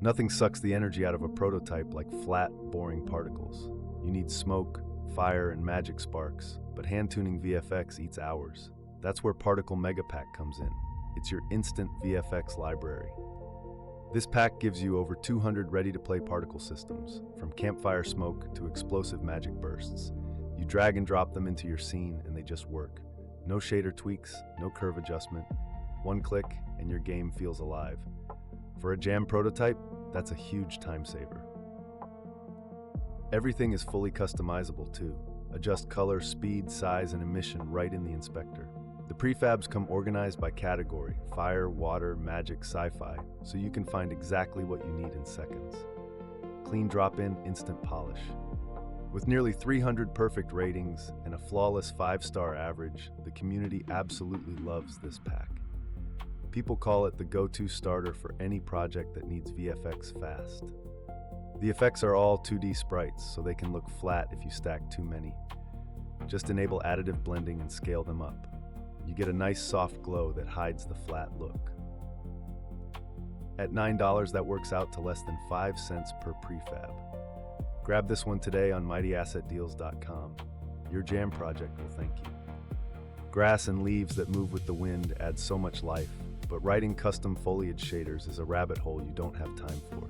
Nothing sucks the energy out of a prototype like flat, boring particles. You need smoke, fire, and magic sparks, but hand-tuning VFX eats hours. That's where Particle Mega Pack comes in. It's your instant VFX library. This pack gives you over 200 ready-to-play particle systems, from campfire smoke to explosive magic bursts. You drag and drop them into your scene and they just work. No shader tweaks, no curve adjustment. One click and your game feels alive. For a jam prototype, that's a huge time saver. Everything is fully customizable too. Adjust color, speed, size, and emission right in the inspector. The prefabs come organized by category: fire, water, magic, sci-fi, so you can find exactly what you need in seconds. Clean drop-in, instant polish. With nearly 300 perfect ratings and a flawless 5-star average, the community absolutely loves this pack. People call it the go-to starter for any project that needs VFX fast. The effects are all 2D sprites, so they can look flat if you stack too many. Just enable additive blending and scale them up. You get a nice soft glow that hides the flat look. At $9, that works out to less than 5 cents per prefab. Grab this one today on mightyassetdeals.com. Your jam project will thank you. Grass and leaves that move with the wind add so much life, but writing custom foliage shaders is a rabbit hole you don't have time for.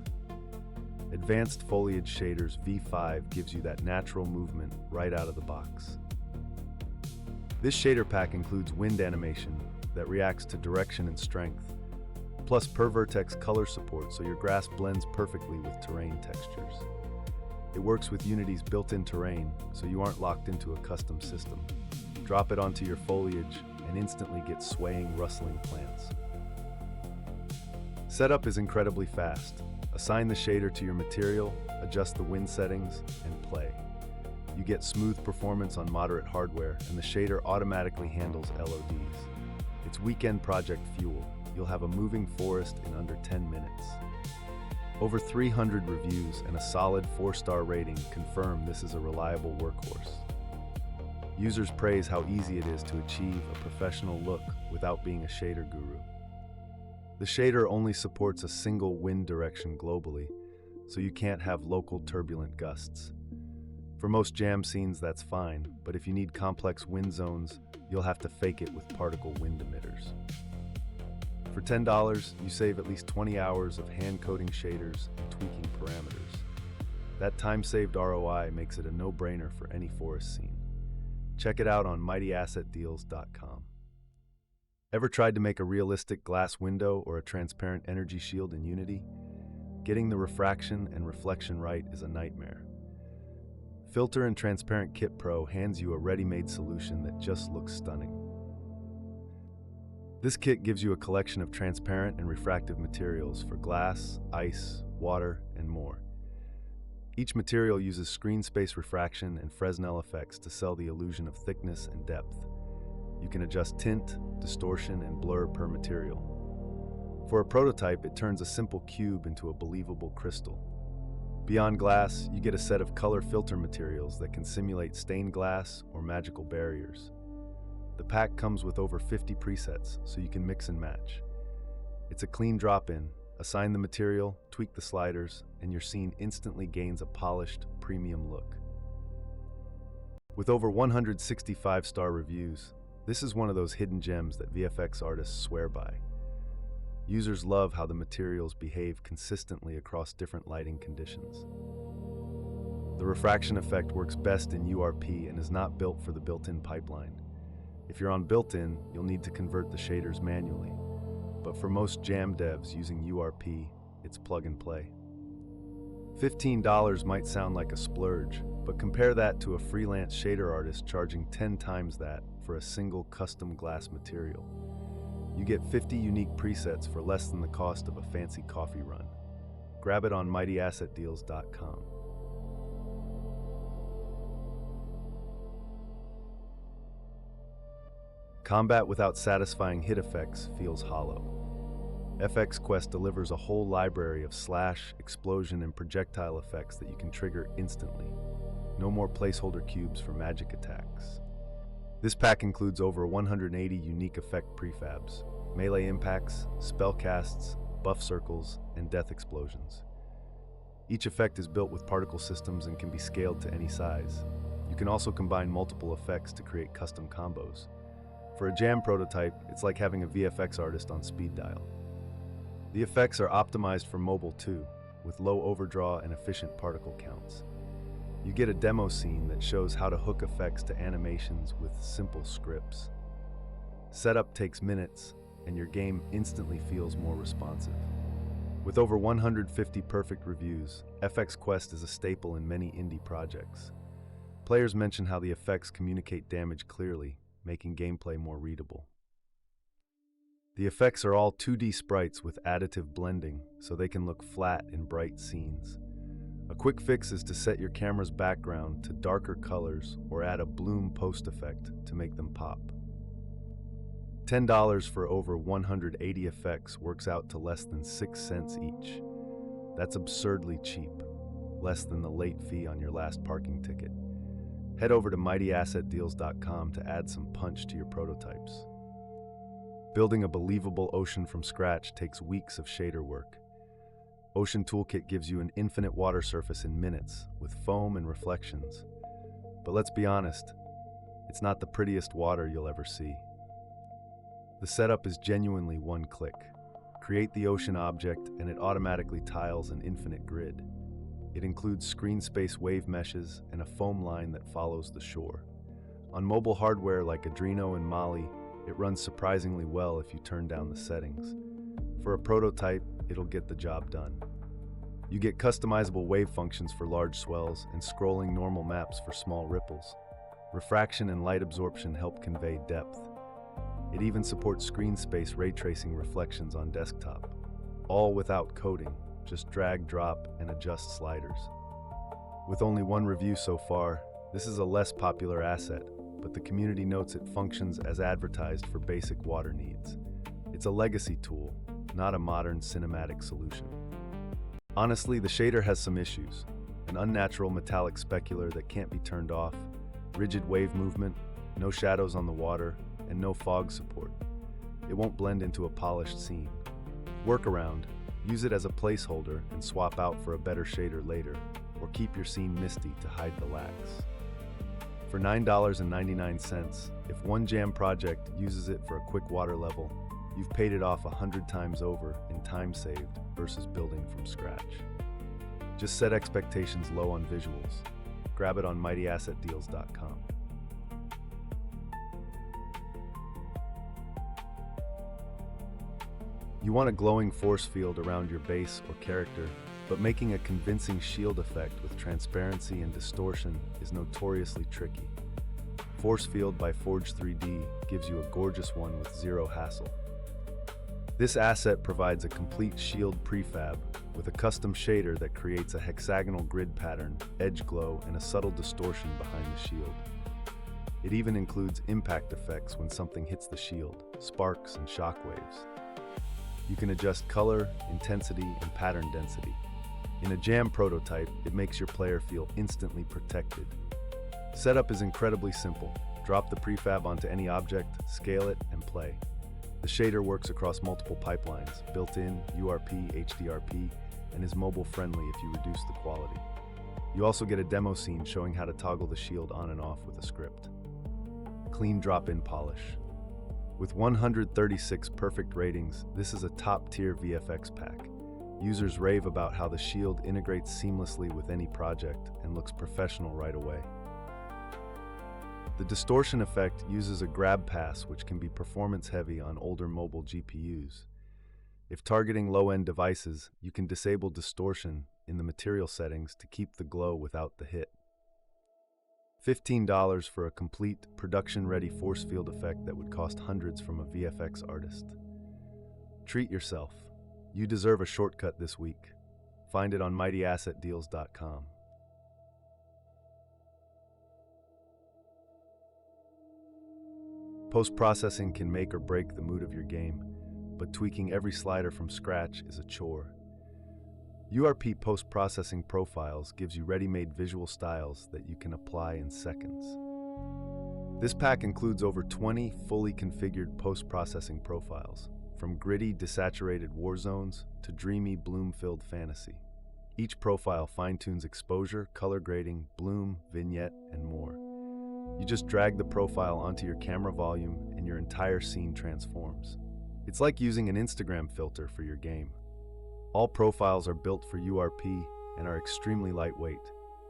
Advanced Foliage Shaders V5 gives you that natural movement right out of the box. This shader pack includes wind animation that reacts to direction and strength, plus per vertex color support so your grass blends perfectly with terrain textures. It works with Unity's built-in terrain, so you aren't locked into a custom system. Drop it onto your foliage and instantly get swaying, rustling plants. Setup is incredibly fast. Assign the shader to your material, adjust the wind settings, and play. You get smooth performance on moderate hardware, and the shader automatically handles LODs. It's weekend project fuel. You'll have a moving forest in under 10 minutes. Over 300 reviews and a solid 4-star rating confirm this is a reliable workhorse. Users praise how easy it is to achieve a professional look without being a shader guru. The shader only supports a single wind direction globally, so you can't have local turbulent gusts. For most jam scenes, that's fine, but if you need complex wind zones, you'll have to fake it with particle wind emitters. For $10, you save at least 20 hours of hand-coding shaders and tweaking parameters. That time-saved ROI makes it a no-brainer for any forest scene. Check it out on mightyassetdeals.com. Ever tried to make a realistic glass window or a transparent energy shield in Unity? Getting the refraction and reflection right is a nightmare. Filter and Transparent Kit Pro hands you a ready-made solution that just looks stunning. This kit gives you a collection of transparent and refractive materials for glass, ice, water, and more. Each material uses screen space refraction and Fresnel effects to sell the illusion of thickness and depth. You can adjust tint, distortion, and blur per material. For a prototype, it turns a simple cube into a believable crystal. Beyond glass, you get a set of color filter materials that can simulate stained glass or magical barriers. The pack comes with over 50 presets, so you can mix and match. It's a clean drop-in. Assign the material, tweak the sliders, and your scene instantly gains a polished, premium look. With over 165-star reviews, this is one of those hidden gems that VFX artists swear by. Users love how the materials behave consistently across different lighting conditions. The refraction effect works best in URP and is not built for the built-in pipeline. If you're on built-in, you'll need to convert the shaders manually. But for most jam devs using URP, it's plug and play. $15 might sound like a splurge, but compare that to a freelance shader artist charging 10 times that for a single custom glass material. You get 50 unique presets for less than the cost of a fancy coffee run. Grab it on mightyassetdeals.com. Combat without satisfying hit effects feels hollow. FX Quest delivers a whole library of slash, explosion, and projectile effects that you can trigger instantly. No more placeholder cubes for magic attacks. This pack includes over 180 unique effect prefabs, melee impacts, spell casts, buff circles, and death explosions. Each effect is built with particle systems and can be scaled to any size. You can also combine multiple effects to create custom combos. For a jam prototype, it's like having a VFX artist on speed dial. The effects are optimized for mobile too, with low overdraw and efficient particle counts. You get a demo scene that shows how to hook effects to animations with simple scripts. Setup takes minutes, and your game instantly feels more responsive. With over 150 perfect reviews, FX Quest is a staple in many indie projects. Players mention how the effects communicate damage clearly, making gameplay more readable. The effects are all 2D sprites with additive blending, so they can look flat in bright scenes. A quick fix is to set your camera's background to darker colors or add a bloom post effect to make them pop. $10 for over 180 effects works out to less than 6 cents each. That's absurdly cheap, less than the late fee on your last parking ticket. Head over to mightyassetdeals.com to add some punch to your prototypes. Building a believable ocean from scratch takes weeks of shader work. Ocean Toolkit gives you an infinite water surface in minutes, with foam and reflections. But let's be honest, it's not the prettiest water you'll ever see. The setup is genuinely one click. Create the ocean object and it automatically tiles an infinite grid. It includes screen space wave meshes and a foam line that follows the shore. On mobile hardware like Adreno and Mali, it runs surprisingly well if you turn down the settings. For a prototype, it'll get the job done. You get customizable wave functions for large swells and scrolling normal maps for small ripples. Refraction and light absorption help convey depth. It even supports screen space ray tracing reflections on desktop. All without coding, just drag, drop, and adjust sliders. With only one review so far, this is a less popular asset, but the community notes it functions as advertised for basic water needs. It's a legacy tool, not a modern cinematic solution. Honestly, the shader has some issues. An unnatural metallic specular that can't be turned off, rigid wave movement, no shadows on the water, and no fog support. It won't blend into a polished scene. Workaround: use it as a placeholder and swap out for a better shader later, or keep your scene misty to hide the lags. For $9.99, if one jam project uses it for a quick water level, you've paid it off 100 times over in time saved versus building from scratch. Just set expectations low on visuals. Grab it on mightyassetdeals.com. You want a glowing force field around your base or character, but making a convincing shield effect with transparency and distortion is notoriously tricky. Force Field by Forge 3D gives you a gorgeous one with zero hassle. This asset provides a complete shield prefab with a custom shader that creates a hexagonal grid pattern, edge glow, and a subtle distortion behind the shield. It even includes impact effects when something hits the shield, sparks and shockwaves. You can adjust color, intensity, and pattern density. In a jam prototype, it makes your player feel instantly protected. Setup is incredibly simple. Drop the prefab onto any object, scale it, and play. The shader works across multiple pipelines, built-in, URP, HDRP, and is mobile-friendly if you reduce the quality. You also get a demo scene showing how to toggle the shield on and off with a script. Clean drop-in polish. With 136 perfect ratings, this is a top-tier VFX pack. Users rave about how the shield integrates seamlessly with any project and looks professional right away. The distortion effect uses a grab pass, which can be performance-heavy on older mobile GPUs. If targeting low-end devices, you can disable distortion in the material settings to keep the glow without the hit. $15 for a complete, production-ready force field effect that would cost hundreds from a VFX artist. Treat yourself. You deserve a shortcut this week. Find it on mightyassetdeals.com. Post-processing can make or break the mood of your game, but tweaking every slider from scratch is a chore. URP Post Processing Profiles gives you ready-made visual styles that you can apply in seconds. This pack includes over 20 fully configured post-processing profiles. from gritty, desaturated war zones to dreamy, bloom-filled fantasy. Each profile fine-tunes exposure, color grading, bloom, vignette, and more. You just drag the profile onto your camera volume and your entire scene transforms. It's like using an Instagram filter for your game. All profiles are built for URP and are extremely lightweight.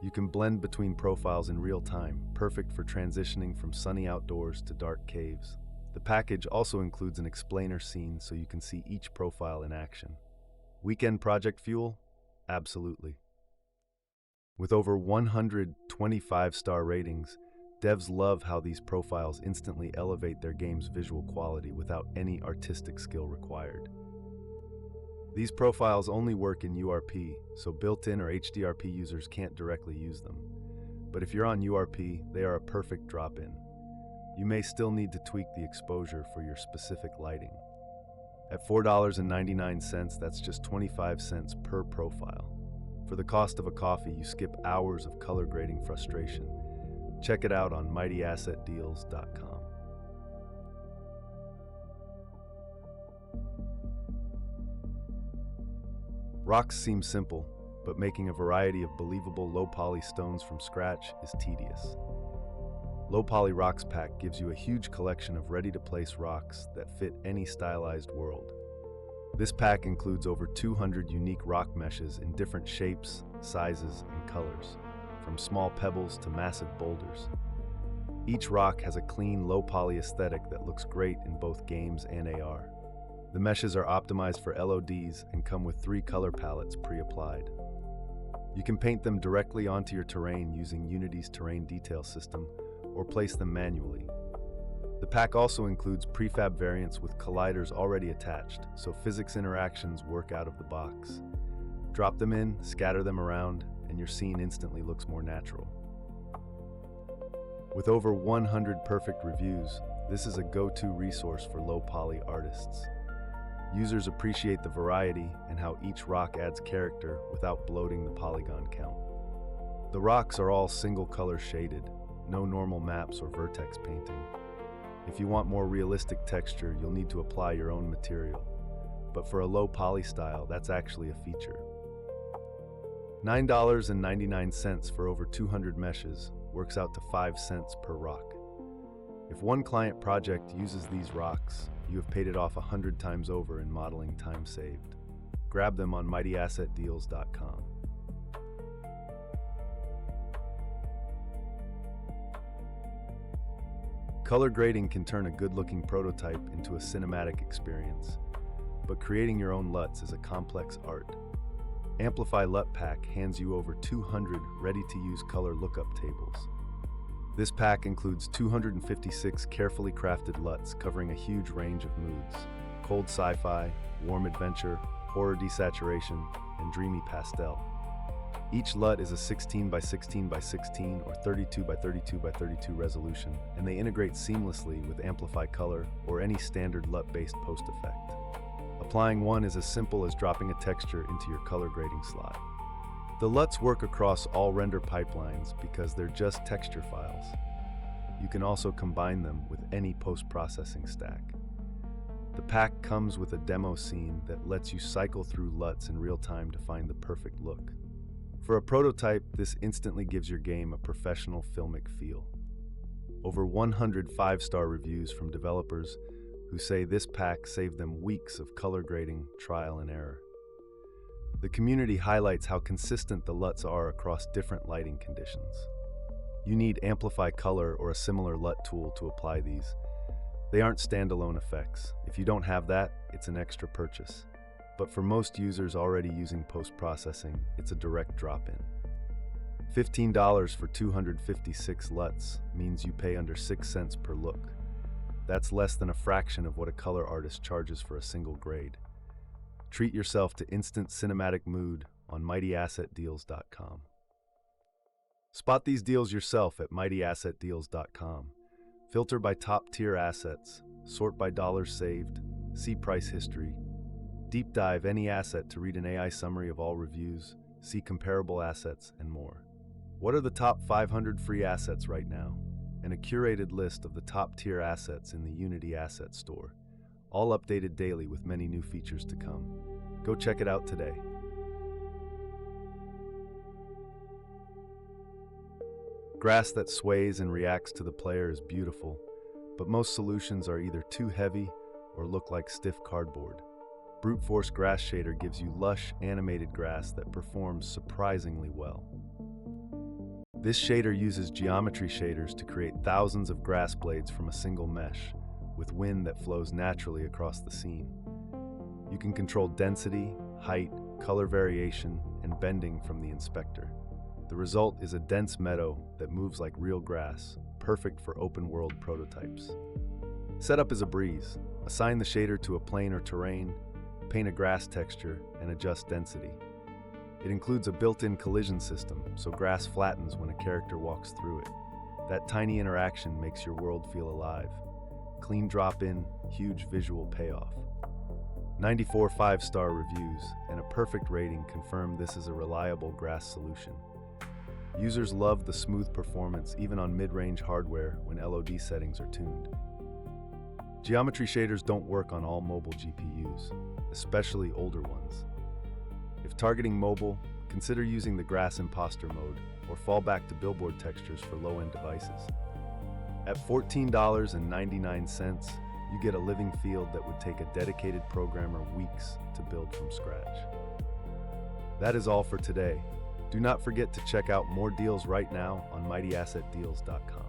You can blend between profiles in real time, perfect for transitioning from sunny outdoors to dark caves. The package also includes an explainer scene so you can see each profile in action. Weekend project fuel? Absolutely. With over 125-star ratings, devs love how these profiles instantly elevate their game's visual quality without any artistic skill required. These profiles only work in URP, so built-in or HDRP users can't directly use them. But if you're on URP, they are a perfect drop-in. You may still need to tweak the exposure for your specific lighting. At $4.99, that's just 25 cents per profile. For the cost of a coffee, you skip hours of color grading frustration. Check it out on mightyassetdeals.com. Rocks seem simple, but making a variety of believable low-poly stones from scratch is tedious. Low Poly Rocks Pack gives you a huge collection of ready-to-place rocks that fit any stylized world. This pack includes over 200 unique rock meshes in different shapes, sizes, and colors, from small pebbles to massive boulders. Each rock has a clean, low-poly aesthetic that looks great in both games and AR. The meshes are optimized for LODs and come with 3 color palettes pre-applied. You can paint them directly onto your terrain using Unity's terrain detail system, or place them manually. The pack also includes prefab variants with colliders already attached, so physics interactions work out of the box. Drop them in, scatter them around, and your scene instantly looks more natural. With over 100 perfect reviews, this is a go-to resource for low-poly artists. Users appreciate the variety and how each rock adds character without bloating the polygon count. The rocks are all single-color shaded, no normal maps or vertex painting. If you want more realistic texture, you'll need to apply your own material. But for a low poly style, that's actually a feature. $9.99 for over 200 meshes works out to 5 cents per rock. If one client project uses these rocks, you have paid it off 100 times over in modeling time saved. Grab them on mightyassetdeals.com. Color grading can turn a good-looking prototype into a cinematic experience, but creating your own LUTs is a complex art. Amplify LUT Pack hands you over 200 ready-to-use color lookup tables. This pack includes 256 carefully crafted LUTs covering a huge range of moods: cold sci-fi, warm adventure, horror desaturation, and dreamy pastel. Each LUT is a 16 by 16 by 16 or 32 by 32 by 32 resolution, and they integrate seamlessly with Amplify Color or any standard LUT-based post effect. Applying one is as simple as dropping a texture into your color grading slot. The LUTs work across all render pipelines because they're just texture files. You can also combine them with any post-processing stack. The pack comes with a demo scene that lets you cycle through LUTs in real time to find the perfect look. For a prototype, this instantly gives your game a professional filmic feel. Over 100 5-star reviews from developers who say this pack saved them weeks of color grading, trial and error. The community highlights how consistent the LUTs are across different lighting conditions. You need Amplify Color or a similar LUT tool to apply these. They aren't standalone effects. If you don't have that, it's an extra purchase. But for most users already using post-processing, it's a direct drop-in. $15 for 256 LUTs means you pay under 6 cents per look. That's less than a fraction of what a color artist charges for a single grade. Treat yourself to instant cinematic mood on mightyassetdeals.com. Spot these deals yourself at mightyassetdeals.com. Filter by top-tier assets, sort by dollars saved, see price history, deep dive any asset to read an AI summary of all reviews, see comparable assets, and more. What are the top 500 free assets right now? And a curated list of the top-tier assets in the Unity Asset Store, all updated daily with many new features to come. Go check it out today. Grass that sways and reacts to the player is beautiful, but most solutions are either too heavy or look like stiff cardboard. Brute Force Grass Shader gives you lush, animated grass that performs surprisingly well. This shader uses geometry shaders to create thousands of grass blades from a single mesh, with wind that flows naturally across the scene. You can control density, height, color variation, and bending from the inspector. The result is a dense meadow that moves like real grass, perfect for open-world prototypes. Setup is a breeze. Assign the shader to a plane or terrain, paint a grass texture, and adjust density. It includes a built-in collision system, so grass flattens when a character walks through it. That tiny interaction makes your world feel alive. Clean drop-in, huge visual payoff. 94 5-star reviews and a perfect rating confirm this is a reliable grass solution. Users love the smooth performance even on mid-range hardware when LOD settings are tuned. Geometry shaders don't work on all mobile GPUs, especially older ones. If targeting mobile, consider using the Grass Imposter mode or fall back to billboard textures for low-end devices. At $14.99, you get a living field that would take a dedicated programmer weeks to build from scratch. That is all for today. Do not forget to check out more deals right now on mightyassetdeals.com.